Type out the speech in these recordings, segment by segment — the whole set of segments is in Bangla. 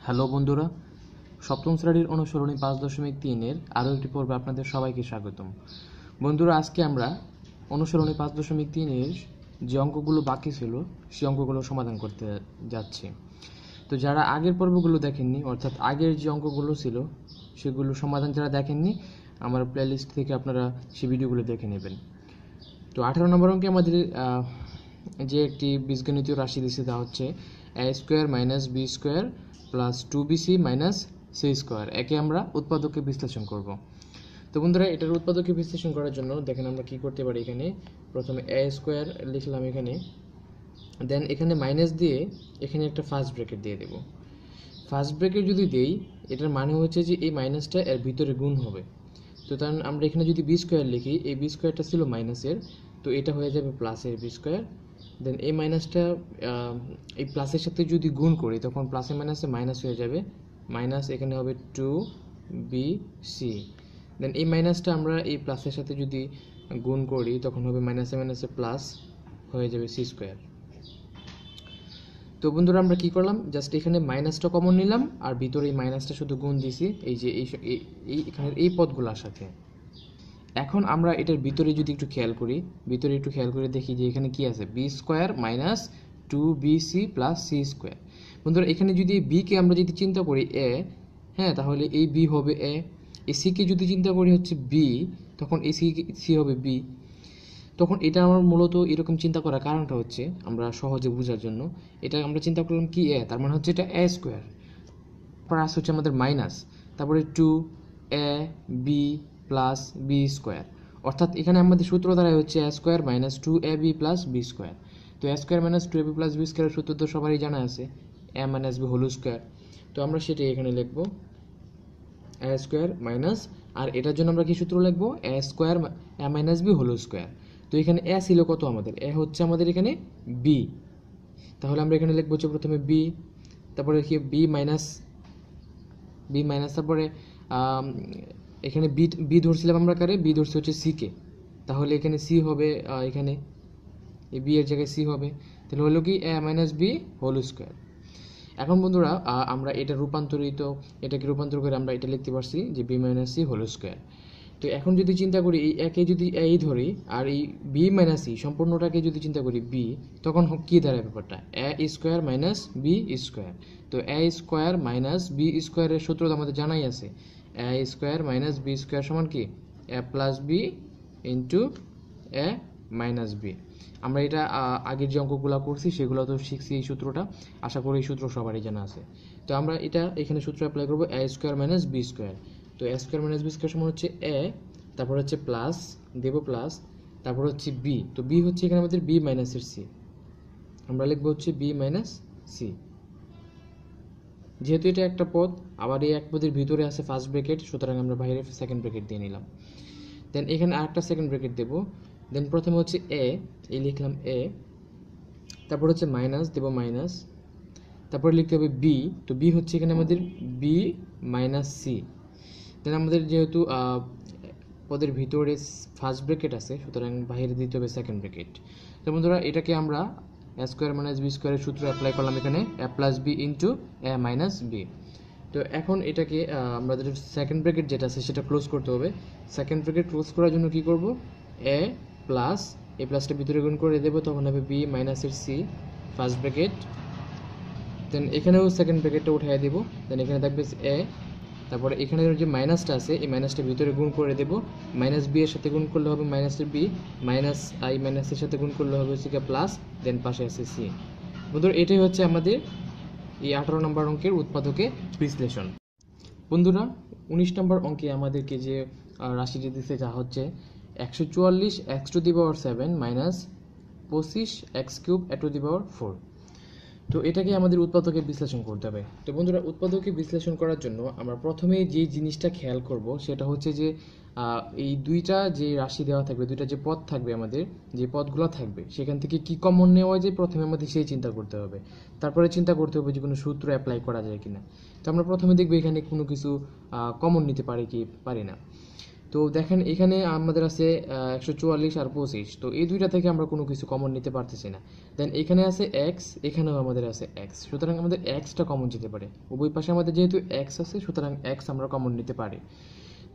হ্যালো বন্ধুরা, সপ্তম শ্রেণীর অনুসরণী 5.3-এর আরও একটি পর্বে আপনাদের সবাইকে স্বাগতম। বন্ধুরা, আজকে আমরা অনুসরণী 5.3-এর যে অঙ্কগুলো বাকি ছিল সেই অঙ্কগুলো সমাধান করতে যাচ্ছি। তো যারা আগের পর্বগুলো দেখেননি, অর্থাৎ আগের যে অঙ্কগুলো ছিল সেগুলো সমাধান যারা দেখেননি, আমার প্লেলিস্ট থেকে আপনারা সেই ভিডিওগুলো দেখে নেবেন। তো 18 নম্বর অঙ্কে আমাদের যে একটি বীজগণিতীয় রাশি দিচ্ছে তা হচ্ছে a² - b² plus 2bc minus c²। একে আমরা উৎপাদকে বিশ্লেষণ করব। তো বন্ধুরা, এটার উৎপাদকে বিশ্লেষণ করার জন্য দেখেন আমরা কি করতে পারি। এখানে প্রথমে a² লিখলাম এখানে, দেন এখানে মাইনাস দিয়ে এখানে একটা ফার্স্ট ব্র্যাকেট দিয়ে দেব। ফার্স্ট ব্র্যাকেট যদি দেই, এটার মানে হচ্ছে যে এই মাইনাসটা এর ভিতরে গুণ হবে। তো তার আমরা এখানে যদি b² লিখি, এই b²টা ছিল মাইনাসের, তো এটা হয়ে যাবে প্লাসের b²। দেন এই মাইনাসটা এই প্লাসের সাথে যদি গুণ করি, তখন প্লাসে মাইনাসে মাইনাস হয়ে যাবে, মাইনাস এখানে হবে 2bc। দেন এই মাইনাসটা আমরা এই প্লাসের সাথে যদি গুণ করি, তখন হবে মাইনাসে মাইনাসে প্লাস হয়ে যাবে c²। তো বন্ধুরা, আমরা কি করলাম, জাস্ট এখানে মাইনাসটা কমন নিলাম আর ভিতরে এই মাইনাসটা শুধু গুণ দিছি এই যে এখানের এই পদগুলোর সাথে। এখন আমরা এটার ভিতরে যদি একটু খেয়াল করি, দেখি যে এখানে কি আছে, b² minus 2bc plus c²। বন্ধুরা, এখানে যদি এই b কে আমরা যদি চিন্তা করি a, হ্যাঁ, তাহলে এই b হবে a। এই c কে যদি চিন্তা করি হচ্ছে b, তখন এই c হবে b। তখন এটা আমার মূলত এরকম চিন্তা করার কারণটা হচ্ছে, আমরা সহজে বোঝার জন্য এটা আমরা চিন্তা করলাম কি a, তার মানে হচ্ছে এটা a², প্লাস হচ্ছে আমাদের মাইনাস, তারপরে 2ab প্লাস b²। অর্থাৎ এখানে আমাদের সূত্র দ্বারা হচ্ছে a² minus 2ab plus b²। তো a² minus 2ab plus b² এর সূত্র তো সবারই জানা আছে, a minus b whole square. তো আমরা সেটাই এখানে লিখব, a² মাইনাস, আর এটার জন্য আমরা কি সূত্র লিখবো, a² a minus b whole square. তো এখানে a ছিল কত, আমাদের a হচ্ছে আমাদের এখানে b, তাহলে আমরা এখানে লিখবো হচ্ছে প্রথমে b, তারপরে কি b মাইনাস, তারপরে এখানে বি ধরছিলাম আমরা কারে, বি ধরছে হচ্ছে সি কে, তাহলে এখানে সি হবে, এখানে এই বি এর জায়গায় সি হবে, তাহলে হলো কি a minus b whole square. এখন বন্ধুরা, আমরা এটাকে রূপান্তর করে আমরা এটা লিখতে পারছি যে b minus c whole square. তো এখন যদি চিন্তা করি এই একে যদি এই ধরি আর এই বি মাইনাস সি সম্পূর্ণটাকে যদি চিন্তা করি বি, তখন কি দাঁড়ায় ব্যাপারটা, a² মাইনাস b²। তো a² মাইনাস b² এর সূত্র তো আমাদের জানাই আছে, a² মাইনাস b² সমান কি a plus b into a minus b. আমরা এটা আগের যে অঙ্কগুলো করছি সেগুলো তো শিখছি এই সূত্রটা, আশা করি এই সূত্র সবারই জানা আছে। তো আমরা এটা এখানে সূত্র অ্যাপ্লাই করবো, a² মাইনাস b²। তো a² মাইনাস b² সমান হচ্ছে a, তারপর হচ্ছে প্লাস দেব প্লাস, তারপর হচ্ছে b। তো b হচ্ছে এখানে আমাদের b মাইনাসের c, আমরা লিখবো হচ্ছে b মাইনাস c। যেহেতু এটা একটা পদ, আবার এই এক পদের ভিতরে আছে ফার্স্ট ব্র্যাকেট, সুতরাং আমরা বাইরে সেকেন্ড ব্র্যাকেট দিয়ে নিলাম। দেন এখানে আরেকটা সেকেন্ড ব্র্যাকেট দেবো। দেন প্রথমে হচ্ছে a, এই লিখলাম a, তারপর হচ্ছে মাইনাস দেব মাইনাস, তারপরে লিখতে হবে b। তো b হচ্ছে এখানে আমাদের b মাইনাস c। দেন আমাদের যেহেতু পদের ভিতরে ফার্স্ট ব্র্যাকেট আছে, সুতরাং বাইরে দিতে হবে সেকেন্ড ব্র্যাকেট। তো বন্ধুরা, এটাকে আমরা a² মাইনাস b² এর সূত্র অ্যাপ্লাই করলাম এখানে, a plus b into a minus b. তো এখন এটাকে আমাদের সেকেন্ড ব্র্যাকেট যেটা আছে সেটা ক্লোজ করতে হবে। সেকেন্ড ব্র্যাকেট ক্লোজ করার জন্য কি করব, a প্লাস, এই প্লাসটা ভিতরে গুণ করে দেবো, তখন হবে b মাইনাসের c ফার্স্ট ব্র্যাকেট। দেন এখানেও সেকেন্ড ব্র্যাকেটটা উঠিয়ে দেবো, দেন এখানে থাকবে a, তারপরে এখানে যে মাইনাসটা আছে এই মাইনাসটা ভিতরে গুণ করে দেবো, মাইনাস বি এর সাথে গুণ করলে হবে মাইনাসের বি, মাইনাস আই মাইনাসের সাথে গুণ করলে হবে হচ্ছে প্লাস, দেন পাশে আছে সি। বন্ধুরা, এটাই হচ্ছে আমাদের এই 18 নম্বর অঙ্কের উৎপাদকে বিশ্লেষণ। বন্ধুরা, 19 নম্বর অঙ্কে আমাদেরকে যে রাশিটি দিচ্ছে যা হচ্ছে 144 x⁴ মাইনাস 25 x³ 4। তো এটাকে আমাদের উৎপাদকে বিশ্লেষণ করতে হবে। তো বন্ধুরা, উৎপাদকে বিশ্লেষণ করার জন্য আমরা প্রথমে যে জিনিসটা খেয়াল করব সেটা হচ্ছে যে এই দুইটা যে রাশি দেওয়া থাকবে, দুইটা যে পদ থাকবে, আমাদের যে পদগুলো থাকবে সেখান থেকে কি কমন নেওয়া যায় প্রথমে আমাদের সেই চিন্তা করতে হবে। তারপরে চিন্তা করতে হবে যে কোনো সূত্র অ্যাপ্লাই করা যায় কিনা। তো আমরা প্রথমে দেখব এখানে কোনো কিছু কমন নিতে পারি কি পারি না। তো দেখেন এখানে আমাদের আছে 144 আর 25, তো এই দুইটা থেকে আমরা কোনো কিছু কমন নিতে পারতেছি না। দেন এখানে আছে এক্স, এখানেও আমাদের আছে এক্স, সুতরাং আমাদের এক্সটা কমন যেতে পারে। উভয় পাশে আমাদের যেহেতু এক্স আছে, সুতরাং এক্স আমরা কমন নিতে পারি।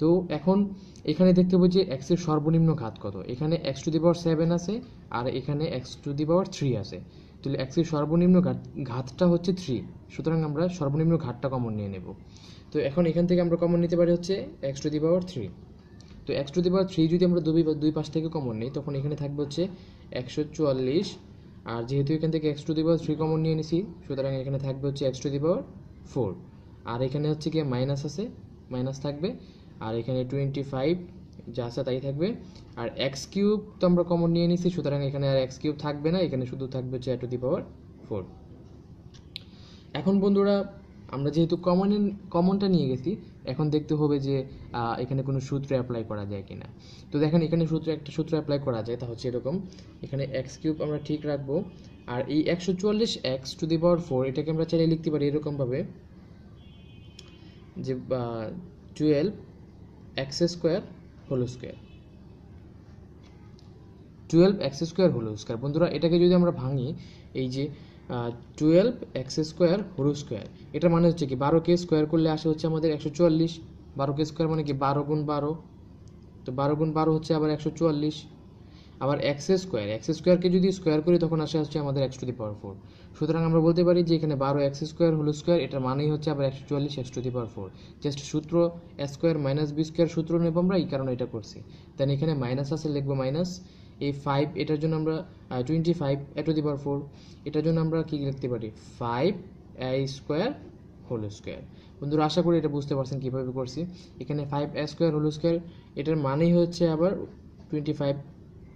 তো এখন এখানে দেখতে পাবো যে এক্স এর সর্বনিম্ন ঘাত কত। এখানে এক্স টু দি পাওয়ার 7 আছে আর এখানে এক্স টু দি পাওয়ার 3 আছে। তাহলে এক্স এর সর্বনিম্ন ঘাতটা হচ্ছে 3, সুতরাং আমরা সর্বনিম্ন ঘাতটা কমন নিয়ে নেব। তো এখন এখান থেকে আমরা কমন নিতে পারি হচ্ছে এক্স টু দি পাওয়ার 3। তো এক্স টু দি পাওয়ার 3 যদি আমরা দুই পাশ থেকে কমন নিই, তখন এখানে থাকবে হচ্ছে 144, আর যেহেতু এখান থেকে x to the power 3 common নিয়ে নিছি, সুতরাং এখানে থাকবে হচ্ছে এক্স টু দি পাওয়ার 4, আর এখানে হচ্ছে কি মাইনাস আছে, মাইনাস থাকবে, আর এখানে 25 যা আছে তাই থাকবে। আর এক্স কিউব তো আমরা কমন নিয়ে নিছি, সুতরাং এখানে আর এক্স কিউব থাকবে না, এখানে শুধু থাকবে হচ্ছে এ টু দি পাওয়ার 4। এখন বন্ধুরা আমরা যেহেতু কমনটা নিয়ে গেছি, এখন দেখতে হবে যে এখানে কোনো সূত্র অ্যাপ্লাই করা যায় কিনা। তো দেখেন এখানে একটা সূত্র অ্যাপ্লাই করা যায়, তা হচ্ছে এরকম। এখানে এক্স কিউব আমরা ঠিক রাখবো, আর এই 144 এক্স টু দি পাওয়ার 4 এটাকে আমরা চাইলে লিখতে পারি এরকমভাবে যে 12 x square whole square, 12 x square whole square. বন্ধুরা এটাকে যদি আমরা ভাঙি, এই যে 12 এক্স স্কোয়ার হোল স্কোয়ার, এটার মানে হচ্ছে কি 12কে স্কোয়ার করলে আসে হচ্ছে আমাদের 144। 12কে স্কোয়ার মানে কি 12 গুণ 12, তো 12 গুণ 12 হচ্ছে আবার 144। আবার এক্স স্কোয়ারকে যদি স্কোয়ার করি তখন আসে হচ্ছে আমাদের এক্স টু দি পাওয়ার 4। সুতরাং আমরা বলতে পারি যে এখানে 12 এক্স স্কোয়ার হোল স্কোয়ার, এটার মানেই হচ্ছে আবার 144 x to the power 4। Just সূত্র এ স্কোয়ার মাইনাস বি স্কোয়ার সূত্র নেব আমরা, এই কারণে এটা করছি। দেন এখানে মাইনাস আছে, লিখবো মাইনাস এই 5, এটার জন্য আমরা 25 এ টু দি পাওয়ার 4, এটার জন্য আমরা কি লিখতে পারি 5 এ স্কোয়ার হোল স্কোয়ার। বন্ধুরা আশা করি এটা বুঝতে পারছেন কীভাবে করছি। এখানে 5 এ স্কোয়ার হোল স্কোয়ার, এটার মানেই হচ্ছে আবার 25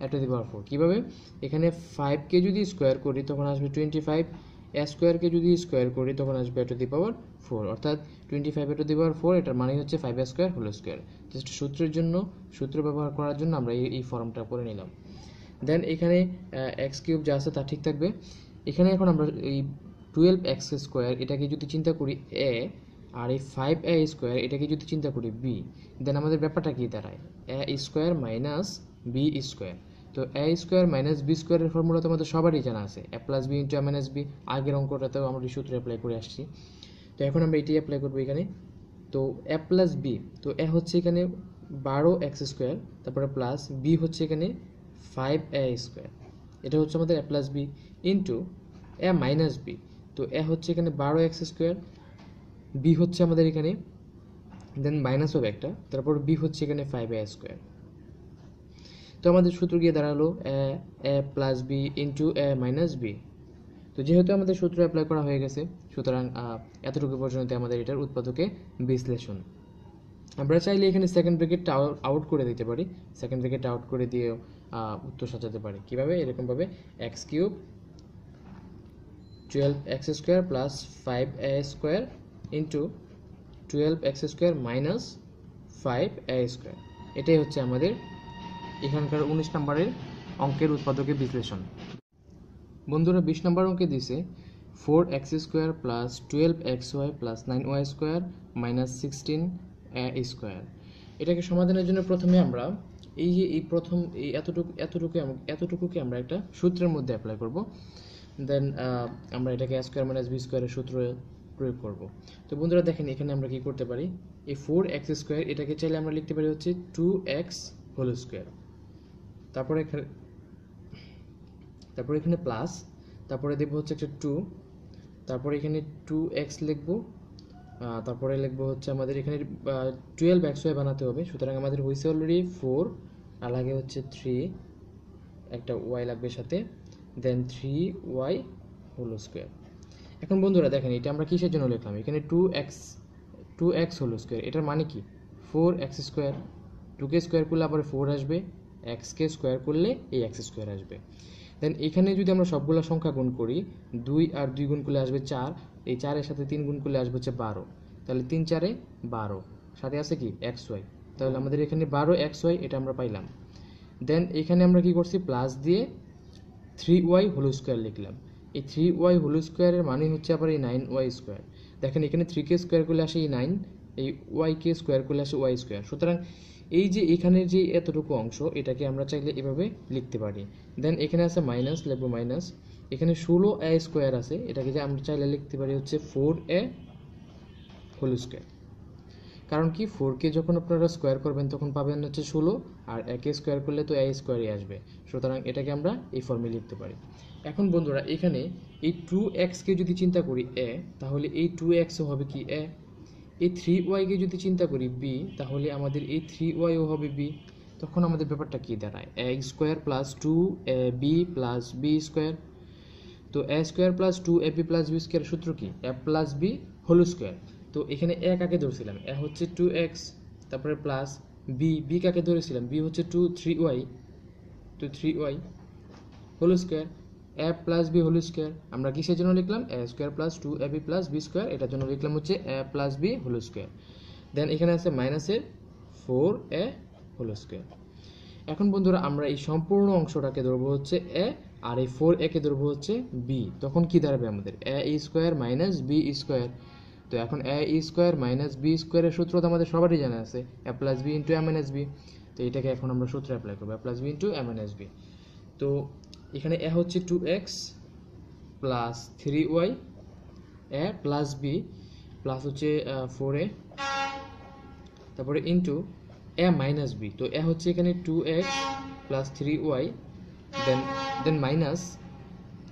এ টু দি পাওয়ার 4। কীভাবে? এখানে 5কে যদি স্কোয়ার করি তখন আসবে 25, এ স্কোয়ারকে যদি স্কোয়ার করি তখন আসবে এ টু দি পাওয়ার 4, অর্থাৎ 25 এ টু দি পাওয়ার 4, এটার মানে হচ্ছে 5 স্কোয়ার হোল স্কোয়ার। জাস্ট সূত্র ব্যবহার করার জন্য আমরা এই ফর্মটা করে নিলাম। দেন এখানে এক্স কিউব যা আছে তা ঠিক থাকবে। এখানে এখন আমরা এই 12 এক্স স্কোয়ার এটাকে যদি চিন্তা করি এ, আর এই 5 এ স্কোয়ার এটাকে যদি চিন্তা করি বি, দেন আমাদের ব্যাপারটা কি দাঁড়ায় এ স্কোয়ার মাইনাস বি স্কোয়ার। তো এ স্কোয়ার মাইনাস বি স্কোয়ারের ফর্মুলা তো আমাদের সবারই জানা আছে, এ প্লাস বি ইন্টু এ মাইনাস বি। আগের অঙ্কটাতেও আমরা এই সূত্র অ্যাপ্লাই করে আসছি, তো এখন আমরা এটি অ্যাপ্লাই করবো এখানে। তো এ প্লাস বি, তো এ হচ্ছে এখানে 12 এক্স স্কোয়ার, তারপরে প্লাস বি হচ্ছে এখানে 5 এ স্কোয়ার, এটা হচ্ছে আমাদের এ প্লাস বি ইন্টু এ মাইনাস বি। তো এ হচ্ছে এখানে 12 এক্স স্কোয়ার, বি হচ্ছে আমাদের এখানে দেন মাইনাস হবে একটা, তারপর বি হচ্ছে এখানে 5 এ স্কোয়ার। তো আমাদের সূত্র গিয়ে দাঁড়ালো এ প্লাস বি ইন্টু এ মাইনাস বি। তো যেহেতু আমাদের সূত্র অ্যাপ্লাই করা হয়ে গেছে, সুতরাং এতটুকু পর্যন্ত আমাদের এটার উৎপাদকে বিশ্লেষণ। আমরা চাইলে এখানে সেকেন্ড ব্র্যাকেটটা আউট করে দিতে পারি, সেকেন্ড ব্র্যাকেটটা আউট করে দিয়ে উত্তর সাজাতে পারি। কীভাবে? এরকমভাবে x cube 12 x square plus 5 a square into 12 x square minus 5 a square, এটাই হচ্ছে আমাদের এখানকার 19 নম্বরের অঙ্কের উৎপাদকের বিশ্লেষণ। বন্ধুরা 20 নম্বর অঙ্কে দিছে 4 x square plus 12 x y plus 9 y square minus 16 a square. এটাকে সমাধানের জন্য প্রথমে আমরা এই প্রথম এতটুকুকে আমরা একটা সূত্রের মধ্যে অ্যাপ্লাই করব। দেন আমরা এটাকে এ স্কোয়ার মাইনাস বি স্কোয়ারের সূত্র প্রয়োগ করব। তো বন্ধুরা দেখেন এখানে আমরা কি করতে পারি, এই 4 এক্স স্কোয়ার এটাকে চাইলে আমরা লিখতে পারি হচ্ছে 2 এক্স হোল স্কোয়ার, তারপরে এখানে প্লাস, তারপরে দেখবো হচ্ছে একটা 2, তারপরে এখানে 2x লিখবো, তারপরে লিখবো হচ্ছে আমাদের এখানে 12 এক্স ওয়াই বানাতে হবে। সুতরাং আমাদের হয়েছে অলরেডি 4, আর লাগে হচ্ছে 3, একটা ওয়াই লাগবে সাথে, দেন 3y হোল স্কোয়ার। এখন বন্ধুরা দেখেন এটা আমরা কিসের জন্য লিখলাম, এখানে 2x হোল স্কোয়ার, এটার মানে কি 4x স্কোয়ার, 2কে স্কোয়ার করলে আবার 4 আসবে, xকে স্কোয়ার করলে এই x স্কোয়ার আসবে। দেন এখানে যদি আমরা সবগুলো সংখ্যা গুণ করি, 2 আর 2 গুণ করলে আসবে 4, এই 4-এর সাথে 3 গুণ করলে আসবে হচ্ছে 12, তাহলে 3 4-এ 12, সাথে আছে কি xy, তাহলে আমাদের এখানে 12xy এটা আমরা পাইলাম। দেন এখানে আমরা কি করছি, প্লাস দিয়ে 3y হোল স্কোয়ার লিখলাম। এই 3y হোল স্কোয়ারের মানে হচ্ছে আবার এই 9y স্কোয়ার। দেখেন এখানে 3কে স্কোয়ার করলে আসে এই 9, এই y কে স্কোয়ার করলে আসে y স্কোয়ার। সুতরাং এই যে এখানের যে এতটুকু অংশ এটাকে আমরা চাইলে এভাবে লিখতে পারি। দেন এখানে আছে মাইনাস, লিখবো মাইনাস। এখানে 16a স্কোয়ার আছে, এটাকে যে আমরা চাইলে লিখতে পারি হচ্ছে 4a হোল স্কোয়ার। কারণ কি 4কে যখন আপনারা স্কোয়ার করবেন তখন পাবেন হচ্ছে 16, আর একে স্কোয়ার করলে তো a স্কোয়ারই আসবে, সুতরাং এটাকে আমরা এই ফর্মে লিখতে পারি। এখন বন্ধুরা এখানে এই 2xকে যদি চিন্তা করি a, তাহলে এই 2xও হবে কি a। এই 3y-কে যদি চিন্তা করি b, তাহলে আমাদের এই 3y-ও হবে b। তখন আমাদের ব্যাপারটা কি দাঁড়ায়, a square plus 2ab plus b square. তো a square plus 2ab plus b square সূত্র কি, a plus b whole square. তো এখানে a কাকে ধরেছিলাম, a হচ্ছে 2x, তারপরে প্লাস b কাকে ধরেছিলাম, b হচ্ছে 3y whole square, a plus b whole square. আমরা কিসের জন্য লিখলাম, a square plus 2ab plus b square, এটার জন্য লিখলাম হচ্ছে a plus b whole square. Then এখানে আছে মাইনাসের 4a হোল স্কোয়ার। এখন বন্ধুরা আমরা এই সম্পূর্ণ অংশটাকে ধরবো হচ্ছে a, আর এই 4a কে ধরবো হচ্ছে b। তখন কি দাঁড়াবে আমাদের, a square minus b square. তো এখন a স্কোয়ার মাইনাস b স্কোয়ারের সূত্র তো আমাদের সবারই জানা আছে, a plus b into a minus b। তো এটাকে এখন আমরা সূত্রে অ্যাপ্লাই করবো, a plus b into a minus b। তো এখানে a হচ্ছে 2x plus 3y, a plus b plus হচ্ছে 4a, তারপরে ইন্টু a মাইনাস b। তো a হচ্ছে এখানে 2x plus 3y, than minus,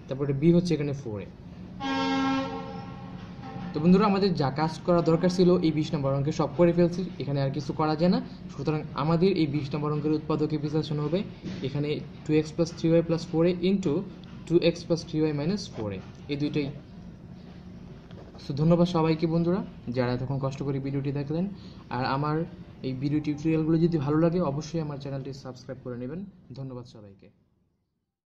তারপরে b হচ্ছে এখানে 4a। তো বন্ধুরা আমাদের যা কাজ করা দরকার ছিল এই 20 নম্বর অঙ্কে সব করে ফেলছি, এখানে আর কিছু করা যায় না। সুতরাং আমাদের এই 20 নম্বর অঙ্কের উৎপাদকে বিশ্লেষণ হবে এখানে 2x plus 3y plus 4a into 2x plus 3y minus 4a, এই দুইটাই। তো ধন্যবাদ সবাইকে বন্ধুরা যারা এতক্ষণ কষ্ট করে ভিডিওটি দেখলেন। আর আমার এই ভিডিও টিউটোরিয়ালগুলো যদি ভালো লাগে অবশ্যই আমার চ্যানেলটি সাবস্ক্রাইব করে নেবেন। ধন্যবাদ সবাইকে।